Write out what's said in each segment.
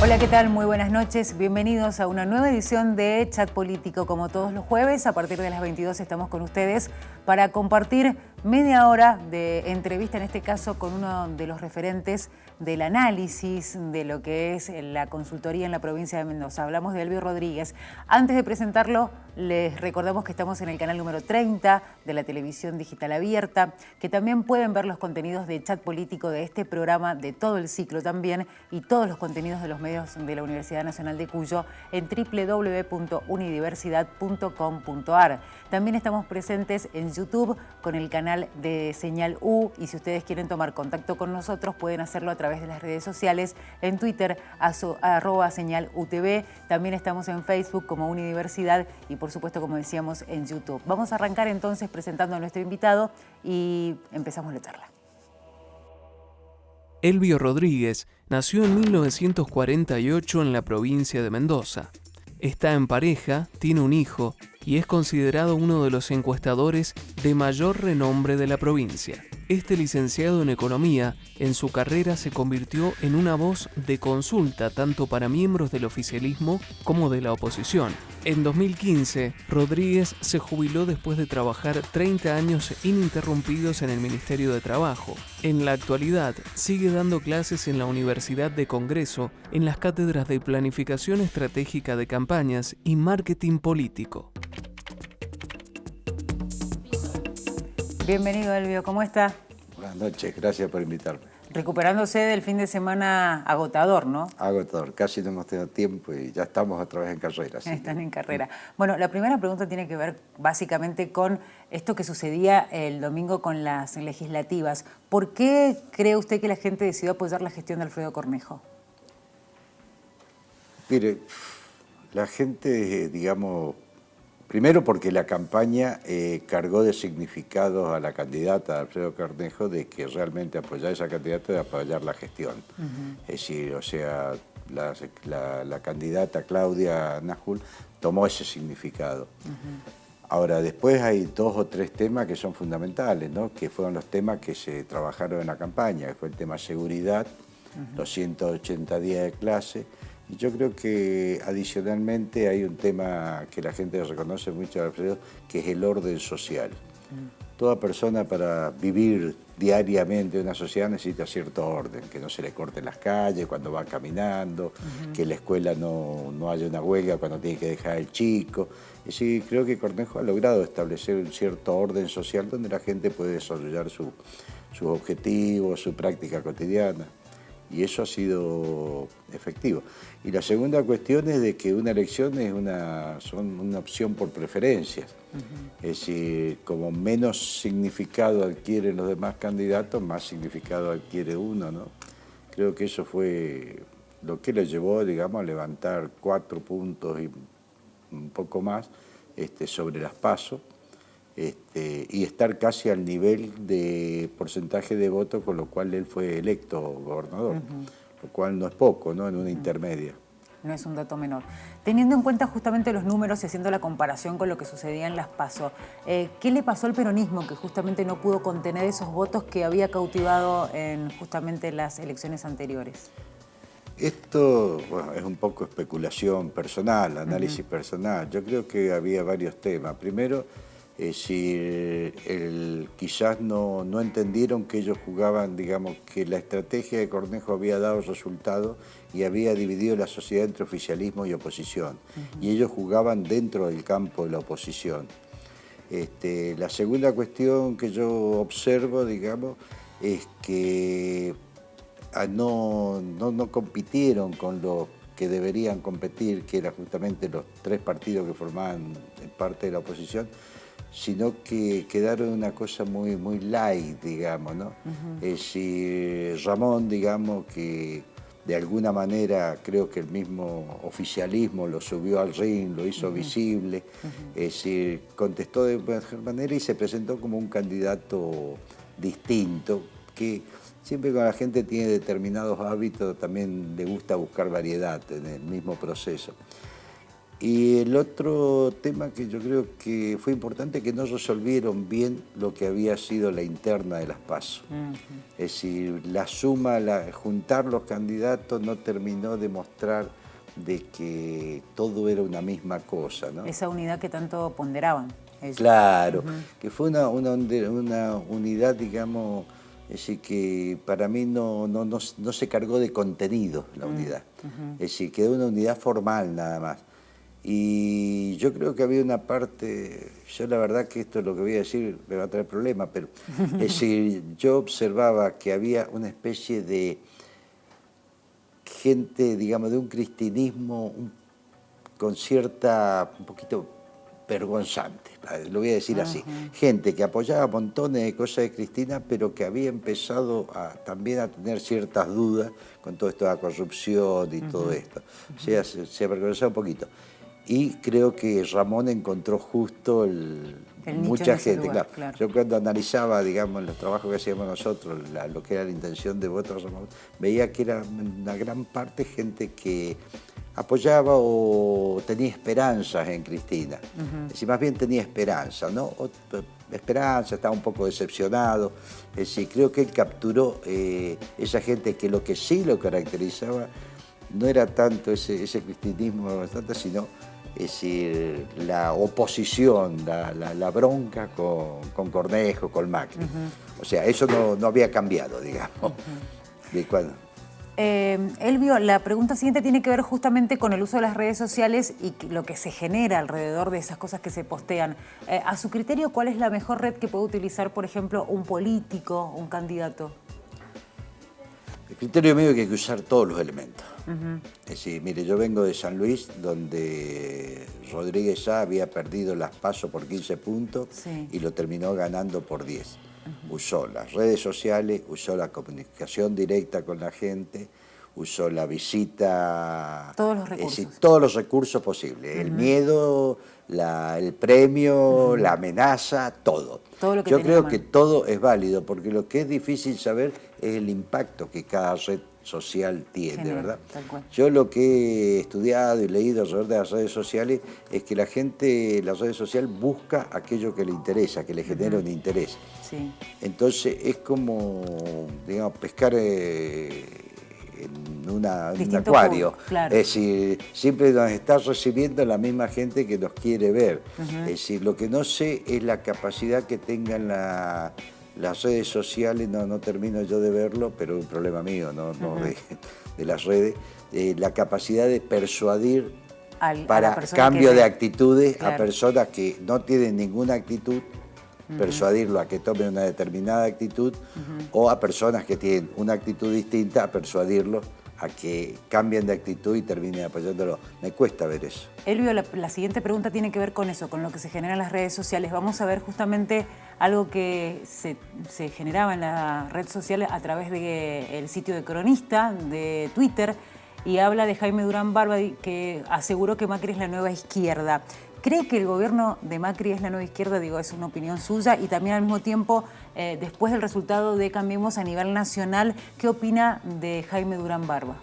Hola, ¿qué tal? Muy buenas noches. Bienvenidos a una nueva edición de Chat Político. Como todos los jueves, a partir de las 22 estamos con ustedes para compartir media hora de entrevista, en este caso con uno de los referentes del análisis de lo que es la consultoría en la provincia de Mendoza. Hablamos de Elvio Rodríguez. Antes de presentarlo, les recordamos que estamos en el canal número 30 de la televisión digital abierta, que también pueden ver los contenidos de Chat Político de este programa, de todo el ciclo también, y todos los contenidos de los medios de la Universidad Nacional de Cuyo en www.unidiversidad.com.ar. También estamos presentes en YouTube con el canal de Señal U, y si ustedes quieren tomar contacto con nosotros pueden hacerlo a través de las redes sociales, en Twitter @señalutv. También estamos en Facebook como Unidiversidad y por supuesto, como decíamos, en YouTube. Vamos a arrancar entonces presentando a nuestro invitado y empezamos la charla. Elvio Rodríguez nació en 1948 en la provincia de Mendoza. Está en pareja, tiene un hijo y es considerado uno de los encuestadores de mayor renombre de la provincia. Este licenciado en Economía, en su carrera se convirtió en una voz de consulta tanto para miembros del oficialismo como de la oposición. En 2015, Rodríguez se jubiló después de trabajar 30 años ininterrumpidos en el Ministerio de Trabajo. En la actualidad, sigue dando clases en la Universidad de Congreso en las cátedras de Planificación Estratégica de Campañas y Marketing Político. Bienvenido, Elvio, ¿cómo está? Buenas noches, gracias por invitarme. Recuperándose del fin de semana agotador, ¿no? Agotador, casi no hemos tenido tiempo y ya estamos otra vez en carrera. Están en carrera. Bueno, la primera pregunta tiene que ver básicamente con esto que sucedía el domingo con las legislativas. ¿Por qué cree usted que la gente decidió apoyar la gestión de Alfredo Cornejo? Mire, la gente, digamos, primero porque la campaña cargó de significados a la candidata Alfredo Cornejo de que realmente apoyar a esa candidata es apoyar la gestión. Es decir, o sea, la candidata Claudia Najul tomó ese significado. Ahora, después hay 2 o 3 temas que son fundamentales, ¿no? Que fueron los temas que se trabajaron en la campaña, que fue el tema seguridad, los 180 días de clase. Y yo creo que adicionalmente hay un tema que la gente reconoce mucho de Alfredo, que es el orden social. Toda persona para vivir diariamente en una sociedad necesita cierto orden, que no se le corten las calles cuando va caminando, que en la escuela no haya una huelga cuando tiene que dejar el chico. Y sí, creo que Cornejo ha logrado establecer un cierto orden social donde la gente puede desarrollar sus objetivos, su práctica cotidiana. Y eso ha sido efectivo. Y la segunda cuestión es de que una elección es una opción por preferencias. Es decir, como menos significado adquieren los demás candidatos, más significado adquiere uno, ¿no? Creo que eso fue lo que le llevó, digamos, a levantar 4 puntos y un poco más sobre las PASO. Y estar casi al nivel de porcentaje de voto, con lo cual él fue electo gobernador, lo cual no es poco, ¿no? En una intermedia. No es un dato menor. Teniendo en cuenta justamente los números y haciendo la comparación con lo que sucedía en las PASO, ¿qué le pasó al peronismo que justamente no pudo contener esos votos que había cautivado en justamente las elecciones anteriores? Esto, bueno, es un poco especulación personal, análisis personal. Yo creo que había varios temas. Primero, quizás no entendieron que ellos jugaban, digamos, que la estrategia de Cornejo había dado resultado y había dividido la sociedad entre oficialismo y oposición. Y ellos jugaban dentro del campo de la oposición. La segunda cuestión que yo observo, digamos, es que no compitieron con los que deberían competir, que eran justamente los 3 partidos que formaban parte de la oposición, sino que quedaron una cosa muy light, digamos, ¿no? Es decir, Ramón, digamos, que de alguna manera creo que el mismo oficialismo lo subió al ring, lo hizo visible, es decir, contestó de mejor manera y se presentó como un candidato distinto, que siempre cuando la gente tiene determinados hábitos también le gusta buscar variedad en el mismo proceso. Y el otro tema que yo creo que fue importante, que no resolvieron bien lo que había sido la interna de las PASO. Es decir, la suma, juntar los candidatos no terminó de mostrar de que todo era una misma cosa, ¿no? Esa unidad que tanto ponderaban ellos. Claro, que fue una unidad, digamos, es decir, que para mí no se cargó de contenido la unidad. Es decir, quedó una unidad formal nada más. Y yo creo que había una parte, yo la verdad que esto es lo que voy a decir, me va a traer problemas, pero es decir, yo observaba que había una especie de gente, digamos, de un cristianismo con cierta, un poquito vergonzante, lo voy a decir así. Gente que apoyaba montones de cosas de Cristina, pero que había empezado también a tener ciertas dudas con todo esto de la corrupción y todo esto. O sea, se avergonzaba un poquito. Y creo que Ramón encontró justo mucha gente. Lugar, claro. Yo cuando analizaba, digamos, los trabajos que hacíamos nosotros, lo que era la intención de voto a Ramón, veía que era una gran parte gente que apoyaba o tenía esperanzas en Cristina. Es decir, más bien tenía esperanza, ¿no? Esperanza, estaba un poco decepcionado. Es decir, creo que él capturó esa gente que lo que sí lo caracterizaba no era tanto ese cristianismo, sino es decir, la oposición, la bronca con Cornejo, con Macri. O sea, eso no había cambiado, digamos. ¿De cuándo? Elvio, la pregunta siguiente tiene que ver justamente con el uso de las redes sociales y lo que se genera alrededor de esas cosas que se postean. A su criterio, ¿cuál es la mejor red que puede utilizar, por ejemplo, un político, un candidato? El criterio mío es que hay que usar todos los elementos. Es decir, mire, yo vengo de San Luis, donde Rodríguez Sá había perdido las PASO por 15 puntos y lo terminó ganando por 10. Usó las redes sociales, usó la comunicación directa con la gente, usó la visita... Todos los recursos. Es decir, todos los recursos posibles. El miedo, el premio, la amenaza, todo. Todo lo que yo creo que todo es válido, porque lo que es difícil saber es el impacto que cada red social tiene, ¿verdad? Yo lo que he estudiado y leído alrededor de las redes sociales es que la gente, la red social busca aquello que le interesa, que le genera un interés. Entonces es como, digamos, pescar en un acuario. Claro. Es decir, siempre nos está recibiendo la misma gente que nos quiere ver. Es decir, lo que no sé es la capacidad que tengan las redes sociales, no termino yo de verlo, pero es un problema mío, no de las redes, la capacidad de persuadir para cambio de actitudes a personas que no tienen ninguna actitud, persuadirlo a que tomen una determinada actitud, o a personas que tienen una actitud distinta, a persuadirlo a que cambien de actitud y terminen apoyándolo. Me cuesta ver eso. Elvio, la siguiente pregunta tiene que ver con eso, con lo que se genera en las redes sociales. Vamos a ver justamente algo que se generaba en la red social a través del sitio de Cronista, de Twitter, y habla de Jaime Durán Barba, que aseguró que Macri es la nueva izquierda. ¿Cree que el gobierno de Macri es la nueva izquierda? Digo, es una opinión suya. Y también al mismo tiempo, después del resultado de Cambiemos a nivel nacional, ¿qué opina de Jaime Durán Barba?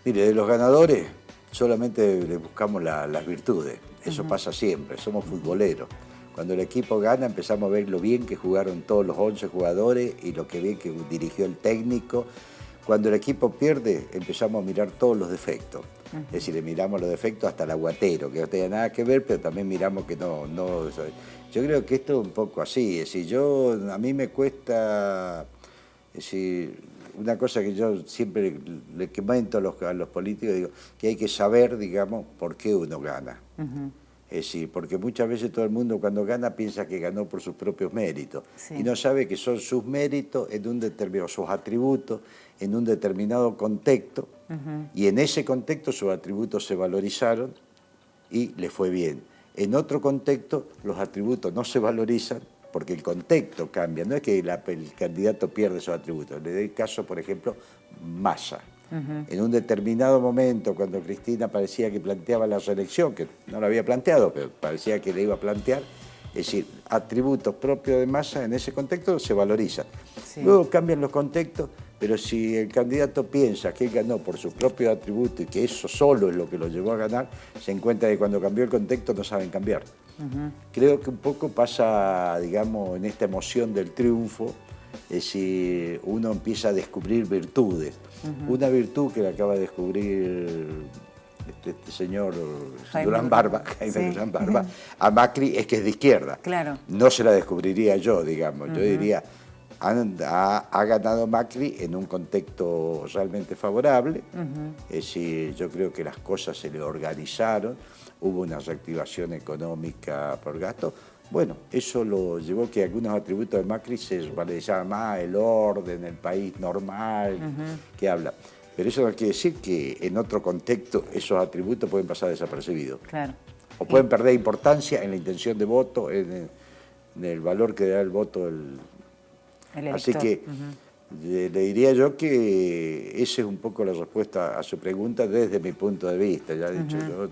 Mire, de los ganadores solamente le buscamos las virtudes. Eso pasa siempre, somos futboleros. Cuando el equipo gana empezamos a ver lo bien que jugaron todos los 11 jugadores y lo que bien que dirigió el técnico. Cuando el equipo pierde empezamos a mirar todos los defectos. Es decir, le miramos los defectos hasta el aguatero, que no tenía nada que ver, pero también miramos que no. Yo creo que esto es un poco así. Es decir, a mí me cuesta, es decir, una cosa que yo siempre le comento a los políticos, digo, que hay que saber, digamos, por qué uno gana. Es decir, porque muchas veces todo el mundo cuando gana piensa que ganó por sus propios méritos y no sabe que son sus méritos en un determinado, sus atributos en un determinado contexto y en ese contexto sus atributos se valorizaron y le fue bien. En otro contexto los atributos no se valorizan porque el contexto cambia, no es que el candidato pierde esos atributos. Le doy caso, por ejemplo, Massa. En un determinado momento, cuando Cristina parecía que planteaba la reelección, que no la había planteado, pero parecía que le iba a plantear, es decir, atributos propios de Massa en ese contexto se valorizan. Luego cambian los contextos, Pero si el candidato piensa que él ganó por sus propios atributos y que eso solo es lo que lo llevó a ganar, se encuentra que cuando cambió el contexto no saben cambiar. Creo que un poco pasa, digamos, en esta emoción del triunfo, es decir, uno empieza a descubrir virtudes. Una virtud que le acaba de descubrir este señor Durán Barba, Jaime Durán Barba, a Macri, es que es de izquierda. Claro. No se la descubriría yo, digamos. Yo diría, ha ganado Macri en un contexto realmente favorable. Es decir, yo creo que las cosas se le organizaron, hubo una reactivación económica por gasto. Bueno, eso lo llevó que algunos atributos de Macri se valorizaban más, el orden, el país normal, que habla. Pero eso no quiere decir que en otro contexto esos atributos pueden pasar desapercibidos. Claro. O pueden perder importancia en la intención de voto, en el valor que da el voto el elector. Así que le diría yo que esa es un poco la respuesta a su pregunta desde mi punto de vista. Ya he dicho, yo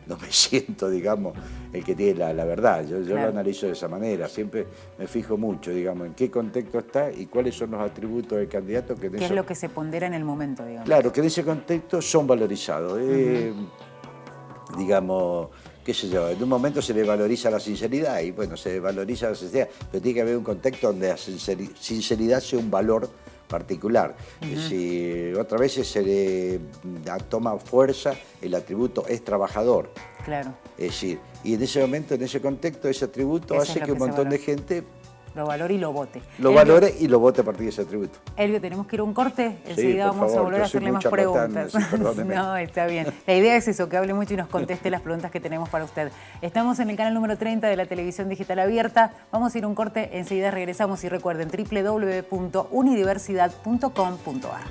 no me siento, digamos, el que tiene la verdad. Yo lo analizo de esa manera. Siempre me fijo mucho, digamos, en qué contexto está y cuáles son los atributos del candidato. ¿Qué es lo que se pondera en el momento, digamos? Claro, que en ese contexto son valorizados. Digamos, qué sé yo, en un momento se le valoriza la sinceridad y bueno, se valoriza la sinceridad, pero tiene que haber un contexto donde la sinceridad sea un valor particular. Si otras veces se le toma fuerza, el atributo es trabajador. Claro. Es decir, y en ese momento, en ese contexto, ese atributo hace que un montón de gente lo valore y lo vote. Lo valore y lo vote a partir de ese atributo. Elvio, tenemos que ir a un corte, enseguida vamos a volver a hacerle más preguntas. No, está bien. La idea es eso, que hable mucho y nos conteste las preguntas que tenemos para usted. Estamos en el canal número 30 de la televisión digital abierta. Vamos a ir a un corte, enseguida regresamos y recuerden www.unidiversidad.com.ar.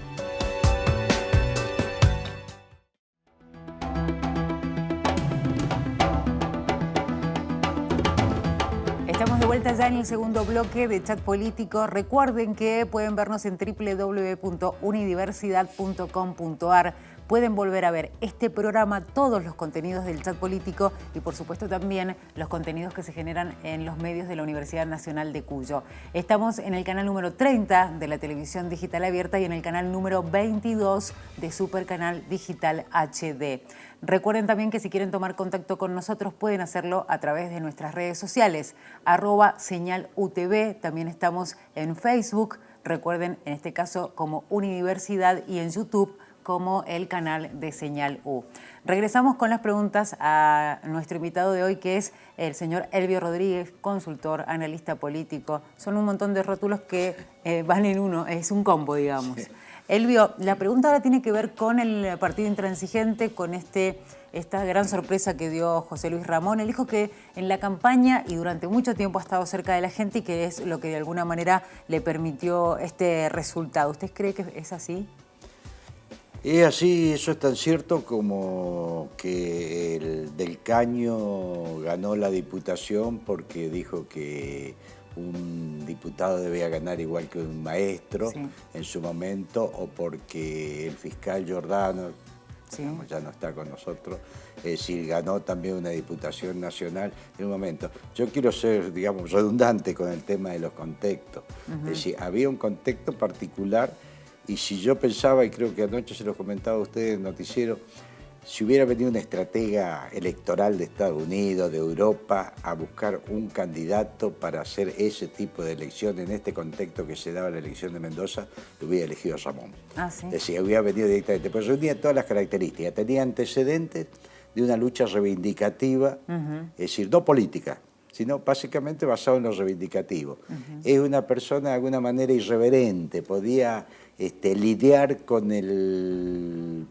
Estamos de vuelta ya en el segundo bloque de Chat Político. Recuerden que pueden vernos en www.unidiversidad.com.ar. Pueden volver a ver este programa, todos los contenidos del Chat Político y por supuesto también los contenidos que se generan en los medios de la Universidad Nacional de Cuyo. Estamos en el canal número 30 de la televisión digital abierta y en el canal número 22 de Supercanal Digital HD. Recuerden también que si quieren tomar contacto con nosotros pueden hacerlo a través de nuestras redes sociales, @señalutv, también estamos en Facebook, recuerden en este caso como Unidiversidad y en YouTube como el canal de Señal U. Regresamos con las preguntas a nuestro invitado de hoy, que es el señor Elvio Rodríguez, consultor, analista político. Son un montón de rótulos que van en uno, es un combo, digamos. Sí. Elvio, la pregunta ahora tiene que ver con el partido intransigente, con esta gran sorpresa que dio José Luis Ramón. Él dijo que en la campaña y durante mucho tiempo ha estado cerca de la gente y que es lo que de alguna manera le permitió este resultado. ¿Usted cree que es así? Es así, eso es tan cierto como que el Del Caño ganó la diputación porque dijo que un diputado debía ganar igual que un maestro en su momento, o porque el fiscal Giordano, digamos, ya no está con nosotros, es decir, ganó también una diputación nacional en un momento. Yo quiero ser, digamos, redundante con el tema de los contextos. Es decir, había un contexto particular. Y si yo pensaba, y creo que anoche se lo comentaba a ustedes en el noticiero, si hubiera venido una estratega electoral de Estados Unidos, de Europa, a buscar un candidato para hacer ese tipo de elección en este contexto que se daba la elección de Mendoza, lo hubiera elegido a Ramón. ¿Sí? Es decir, hubiera venido directamente. Pero reunía todas las características. Tenía antecedentes de una lucha reivindicativa, es decir, no política, sino básicamente basado en lo reivindicativo. Es una persona de alguna manera irreverente, podía lidiar con el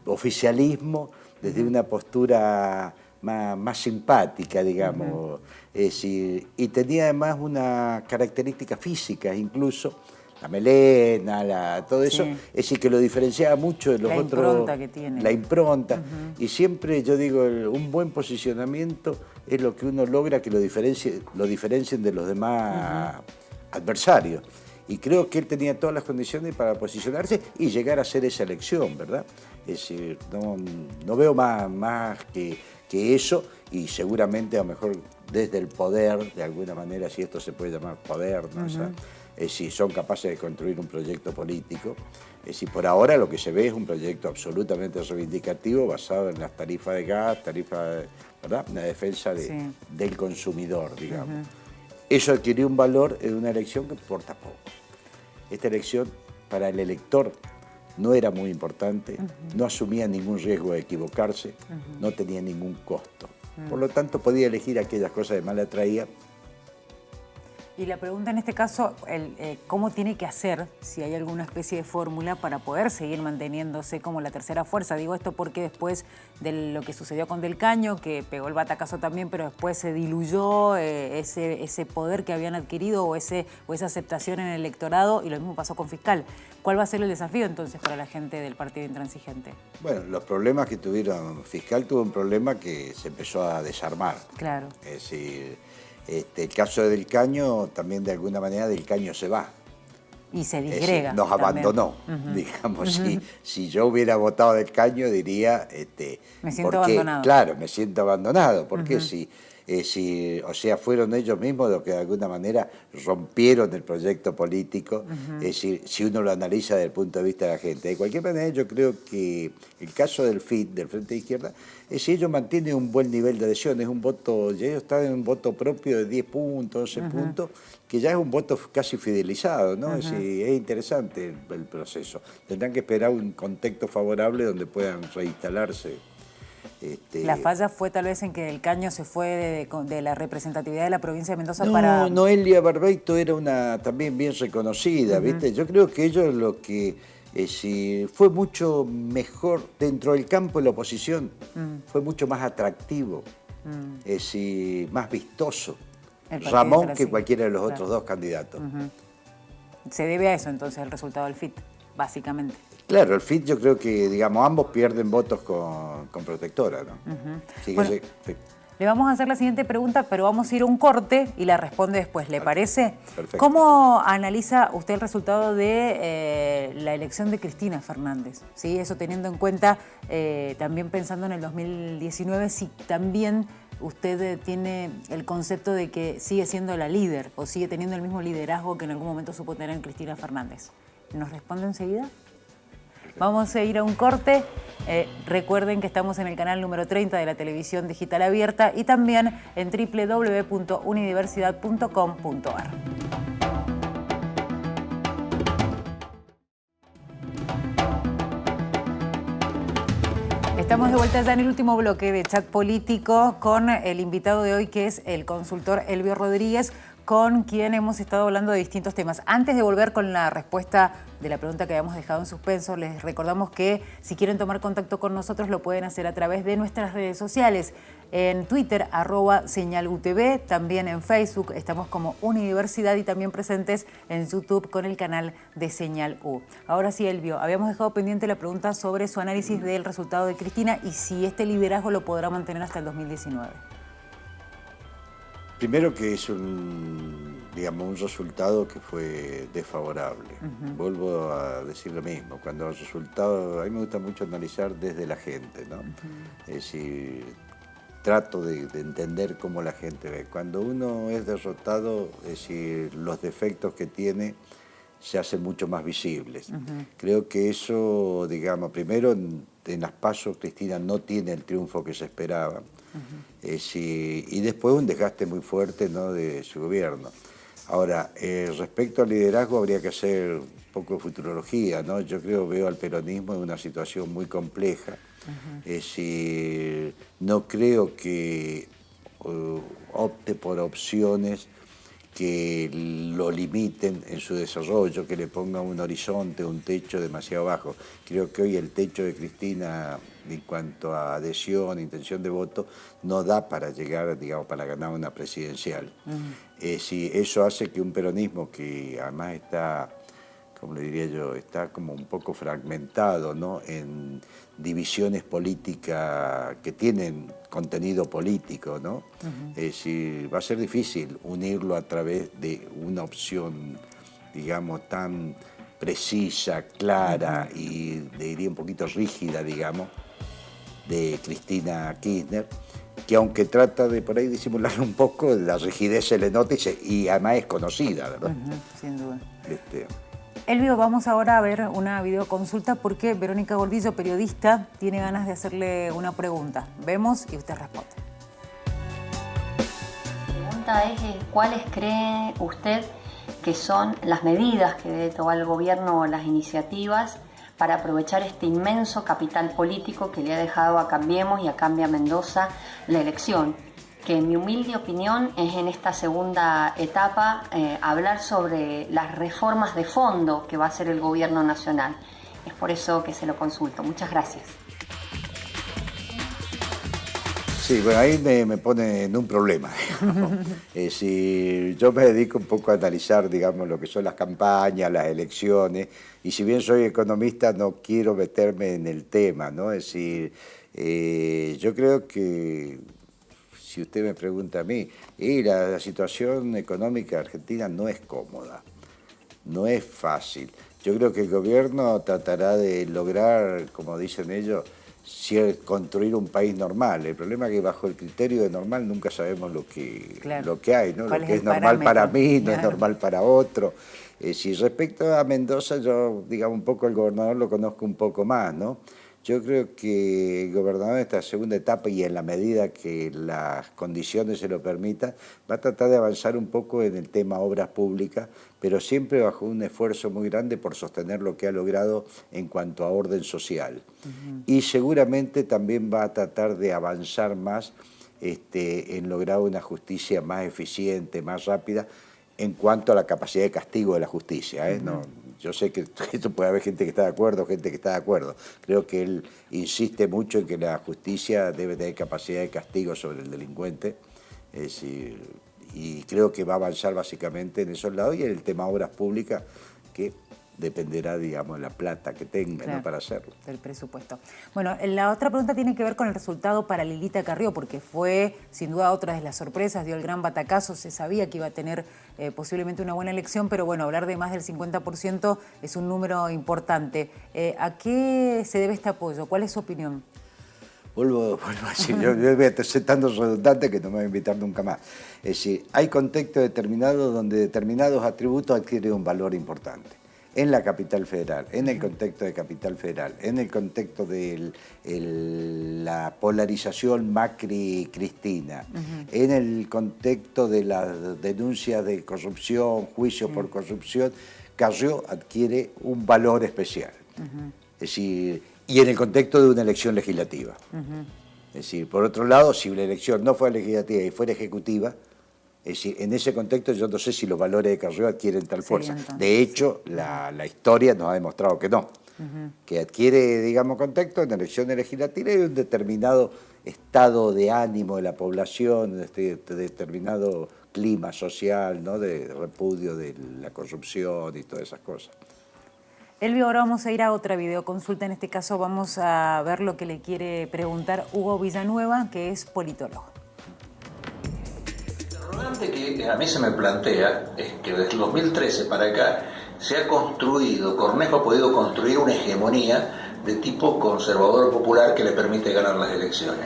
oficialismo desde una postura más simpática, digamos. Es decir, y tenía además una característica física, incluso, la melena, todo eso, es decir, que lo diferenciaba mucho de los otros. La impronta que tiene. La impronta. Y siempre yo digo, un buen posicionamiento es lo que uno logra que lo diferencien de los demás adversarios. Y creo que él tenía todas las condiciones para posicionarse y llegar a hacer esa elección, ¿verdad? Es decir, no veo más que eso, y seguramente a lo mejor desde el poder, de alguna manera, si esto se puede llamar poder, ¿no? Es si son capaces de construir un proyecto político. Es decir, por ahora lo que se ve es un proyecto absolutamente reivindicativo basado en las tarifas de gas, ¿verdad? Una defensa del consumidor, digamos. Eso adquirió un valor en una elección que importa poco. Esta elección para el elector no era muy importante, no asumía ningún riesgo de equivocarse, no tenía ningún costo. Por lo tanto, podía elegir aquellas cosas que más le atraían. Y la pregunta en este caso, ¿cómo tiene que hacer, si hay alguna especie de fórmula para poder seguir manteniéndose como la tercera fuerza? Digo esto porque después de lo que sucedió con Del Caño, que pegó el batacazo también, pero después se diluyó ese poder que habían adquirido o esa aceptación en el electorado, y lo mismo pasó con Fiscal. ¿Cuál va a ser el desafío entonces para la gente del Partido Intransigente? Bueno, los problemas que tuvieron, Fiscal tuvo un problema que se empezó a desarmar. Claro. Es decir, el caso de Del Caño, también de alguna manera Del Caño se va. Y se disgrega. Nos abandonó, digamos. Si yo hubiera votado Del Caño, diría... me siento abandonado. Claro, me siento abandonado. Porque o sea, fueron ellos mismos los que de alguna manera rompieron el proyecto político. Es decir, si uno lo analiza desde el punto de vista de la gente. De cualquier manera, yo creo que el caso del FIT, del Frente de Izquierda, es decir, ellos mantienen un buen nivel de adhesión. Es un voto, ellos están en un voto propio de 10 puntos, 11 puntos, que ya es un voto casi fidelizado, ¿no? Es decir, es interesante el proceso. Tendrán que esperar un contexto favorable donde puedan reinstalarse. La falla fue tal vez en que Del Caño se fue de la representatividad de la provincia de Mendoza para... No, Noelia Barbeito era una también bien reconocida, ¿viste? Yo creo que ellos lo que fue mucho mejor dentro del campo de la oposición, fue mucho más atractivo, más vistoso Ramón que cualquiera de los otros dos candidatos. Se debe a eso entonces el resultado del FIT, básicamente. Claro, el FIT yo creo que, digamos, ambos pierden votos con Protectora, ¿no? Bueno, le vamos a hacer la siguiente pregunta, pero vamos a ir a un corte y la responde después, ¿le parece? Perfecto. ¿Cómo analiza usted el resultado de la elección de Cristina Fernández? ¿Sí? Eso teniendo en cuenta, también pensando en el 2019, si también usted tiene el concepto de que sigue siendo la líder o sigue teniendo el mismo liderazgo que en algún momento supo tener Cristina Fernández. ¿Nos responde enseguida? Vamos a ir a un corte. Recuerden que estamos en el canal número 30 de la televisión digital abierta y también en www.universidad.com.ar. Estamos de vuelta ya en el último bloque de Chat Político con el invitado de hoy, que es el consultor Elvio Rodríguez, con quien hemos estado hablando de distintos temas. Antes de volver con la respuesta de la pregunta que habíamos dejado en suspenso, les recordamos que si quieren tomar contacto con nosotros lo pueden hacer a través de nuestras redes sociales. En Twitter, @señalutv, también en Facebook estamos como Universidad y también presentes en YouTube con el canal de Señal U. Ahora sí, Elvio, habíamos dejado pendiente la pregunta sobre su análisis del resultado de Cristina y si este liderazgo lo podrá mantener hasta el 2019. Primero que es un resultado que fue desfavorable. Vuelvo a decir lo mismo, cuando el resultado, a mí me gusta mucho analizar desde la gente, ¿no? Es decir, trato de entender cómo la gente ve. Cuando uno es derrotado, es decir, los defectos que tiene se hacen mucho más visibles. Creo que eso, digamos, primero en las PASO Cristina no tiene el triunfo que se esperaba. Y después un desgaste muy fuerte, ¿no?, de su gobierno. Ahora, respecto al liderazgo habría que hacer un poco de futurología, ¿no? Yo veo al peronismo en una situación muy compleja. No creo que opte por opciones que lo limiten en su desarrollo, que le pongan un horizonte, un techo demasiado bajo. Creo que hoy el techo de Cristina en cuanto a adhesión, intención de voto, no da para llegar, digamos, para ganar una presidencial. Eso hace que un peronismo que además está, como le diría yo, está como un poco fragmentado, ¿no?, en divisiones políticas que tienen contenido político, ¿no? Va a ser difícil unirlo a través de una opción, digamos, tan precisa, clara y diría un poquito rígida, digamos, de Cristina Kirchner, que aunque trata de por ahí disimular un poco, la rigidez se le nota y además es conocida, ¿verdad? Sin duda. Este, Elvio, vamos ahora a ver una videoconsulta porque Verónica Gordillo, periodista, tiene ganas de hacerle una pregunta. Vemos y usted responde. La pregunta es, ¿cuáles cree usted que son las medidas que debe tomar el gobierno o las iniciativas para aprovechar este inmenso capital político que le ha dejado a Cambiemos y a Cambia Mendoza la elección? Que en mi humilde opinión es en esta segunda etapa hablar sobre las reformas de fondo que va a hacer el gobierno nacional. Es por eso que se lo consulto. Muchas gracias. Sí, bueno, ahí me pone en un problema. Es decir, yo me dedico un poco a analizar, digamos, lo que son las campañas, las elecciones, y si bien soy economista, no quiero meterme en el tema, ¿no? Es decir, yo creo que, si usted me pregunta a mí, la situación económica argentina no es cómoda, no es fácil. Yo creo que el gobierno tratará de lograr, como dicen ellos, construir un país normal. El problema es que bajo el criterio de normal nunca sabemos lo que hay, ¿no? Lo que es normal para mí no es normal para otro. Si respecto a Mendoza, yo, digamos, un poco el gobernador lo conozco un poco más, ¿no? Yo creo que el gobernador en esta segunda etapa y en la medida que las condiciones se lo permitan, va a tratar de avanzar un poco en el tema obras públicas, pero siempre bajo un esfuerzo muy grande por sostener lo que ha logrado en cuanto a orden social. Y seguramente también va a tratar de avanzar más en lograr una justicia más eficiente, más rápida, en cuanto a la capacidad de castigo de la justicia. No, yo sé que esto puede haber gente que está de acuerdo, gente que está de acuerdo. Creo que él insiste mucho en que la justicia debe tener capacidad de castigo sobre el delincuente. Es decir, y creo que va a avanzar básicamente en esos lados y en el tema obras públicas, que dependerá, digamos, de la plata que tenga, claro, ¿no?, para hacerlo. Del presupuesto. Bueno, la otra pregunta tiene que ver con el resultado para Lilita Carrió, porque fue, sin duda, otra de las sorpresas, dio el gran batacazo, se sabía que iba a tener posiblemente una buena elección, pero bueno, hablar de más del 50% es un número importante. ¿A qué se debe este apoyo? ¿Cuál es su opinión? Vuelvo a decir, yo voy a estar sentando redundante que no me voy a invitar nunca más. Es decir, hay contextos determinados donde determinados atributos adquieren un valor importante. En la capital federal, en el contexto de capital federal, en el contexto de la polarización Macri-Cristina, en el contexto de las denuncias de corrupción, juicio por corrupción, Carrió adquiere un valor especial. Es decir, y en el contexto de una elección legislativa. Es decir, por otro lado, si la elección no fuera legislativa y fuera ejecutiva, es decir, en ese contexto yo no sé si los valores de Carrió adquieren tal fuerza. Entonces, de hecho, la historia nos ha demostrado que no. Que adquiere, digamos, contexto en elecciones legislativas y un determinado estado de ánimo de la población, determinado clima social, ¿no?, de repudio de la corrupción y todas esas cosas. Elvio, ahora vamos a ir a otra videoconsulta. En este caso vamos a ver lo que le quiere preguntar Hugo Villanueva, que es politólogo. El interrogante que a mí se me plantea es que desde el 2013 para acá se ha construido, Cornejo ha podido construir una hegemonía de tipo conservador popular que le permite ganar las elecciones.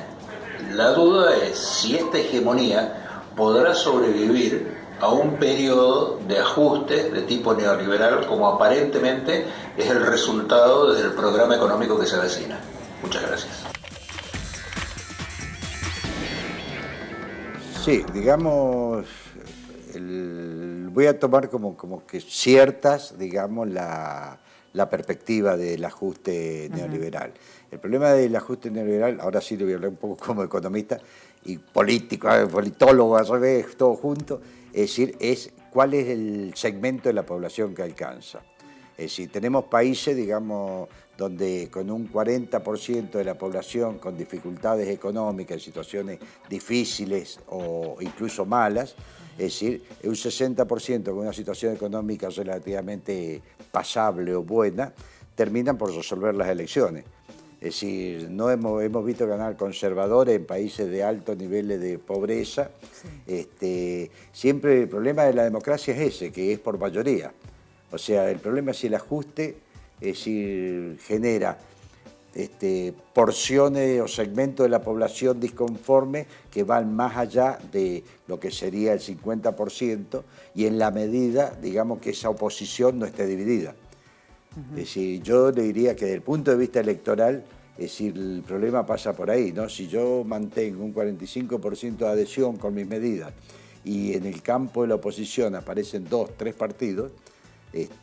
La duda es si esta hegemonía podrá sobrevivir a un periodo de ajuste de tipo neoliberal como aparentemente es el resultado del programa económico que se avecina. Muchas gracias. Sí, digamos, voy a tomar como que ciertas, digamos, la perspectiva del ajuste neoliberal. El problema del ajuste neoliberal, ahora sí le voy a hablar un poco como economista y político, politólogo, al revés, todo junto, es decir, es cuál es el segmento de la población que alcanza. Es decir, tenemos países, digamos, donde con un 40% de la población con dificultades económicas, en situaciones difíciles o incluso malas, es decir, un 60% con una situación económica relativamente pasable o buena, terminan por resolver las elecciones. Es decir, no hemos visto ganar conservadores en países de altos niveles de pobreza. Sí. Siempre el problema de la democracia es ese, que es por mayoría. O sea, el problema es si el ajuste, es decir, genera porciones o segmentos de la población disconforme que van más allá de lo que sería el 50% y en la medida, digamos, que esa oposición no esté dividida. Es decir, yo le diría que desde el punto de vista electoral, es decir, el problema pasa por ahí, ¿no? Si yo mantengo un 45% de adhesión con mis medidas y en el campo de la oposición aparecen 2, 3 partidos,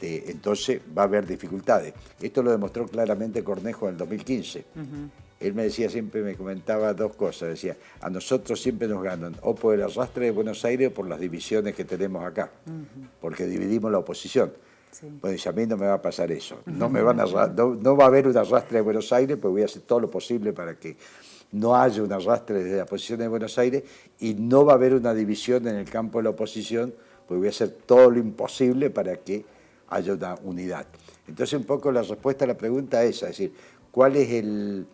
entonces va a haber dificultades. Esto lo demostró claramente Cornejo en el 2015. Él me decía siempre, me comentaba dos cosas, decía, a nosotros siempre nos ganan o por el arrastre de Buenos Aires o por las divisiones que tenemos acá, porque dividimos la oposición. Sí. Bueno, dice, a mí no me va a pasar eso, no va a haber un arrastre de Buenos Aires, pues voy a hacer todo lo posible para que no haya un arrastre desde la posición de Buenos Aires y no va a haber una división en el campo de la oposición, pues voy a hacer todo lo imposible para que haya una unidad. Entonces un poco la respuesta a la pregunta es esa, es decir, ¿cuál es el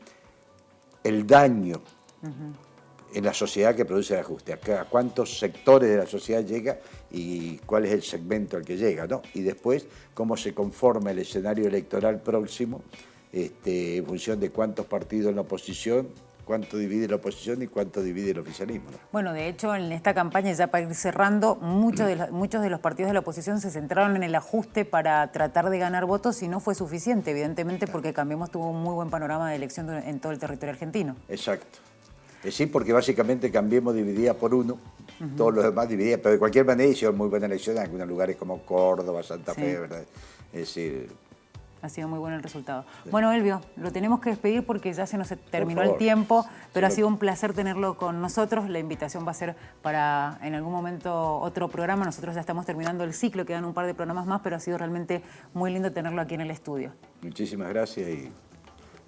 daño en la sociedad que produce el ajuste? ¿A cuántos sectores de la sociedad llega y cuál es el segmento al que llega, ¿no? Y después, cómo se conforma el escenario electoral próximo en función de cuántos partidos en la oposición, cuánto divide la oposición y cuánto divide el oficialismo, ¿no? Bueno, de hecho, en esta campaña, ya para ir cerrando, muchos de los partidos de la oposición se centraron en el ajuste para tratar de ganar votos y no fue suficiente, evidentemente, porque Cambiemos tuvo un muy buen panorama de elección en todo el territorio argentino. Exacto. Sí, porque básicamente Cambiemos dividía por uno, todos los demás dividían, pero de cualquier manera hicieron muy buena elección en algunos lugares como Córdoba, Santa Fe, ¿verdad? Es decir, ha sido muy bueno el resultado. Sí. Bueno, Elvio, lo tenemos que despedir porque ya se nos terminó el tiempo, pero ha sido un placer tenerlo con nosotros. La invitación va a ser para en algún momento otro programa. Nosotros ya estamos terminando el ciclo, quedan un par de programas más, pero ha sido realmente muy lindo tenerlo aquí en el estudio. Muchísimas gracias y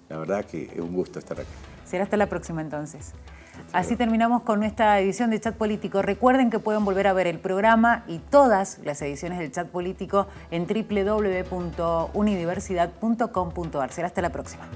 la verdad que es un gusto estar aquí. Será hasta la próxima entonces. Así terminamos con nuestra edición de Chat Político. Recuerden que pueden volver a ver el programa y todas las ediciones del Chat Político en www.unidiversidad.com.ar. Será hasta la próxima.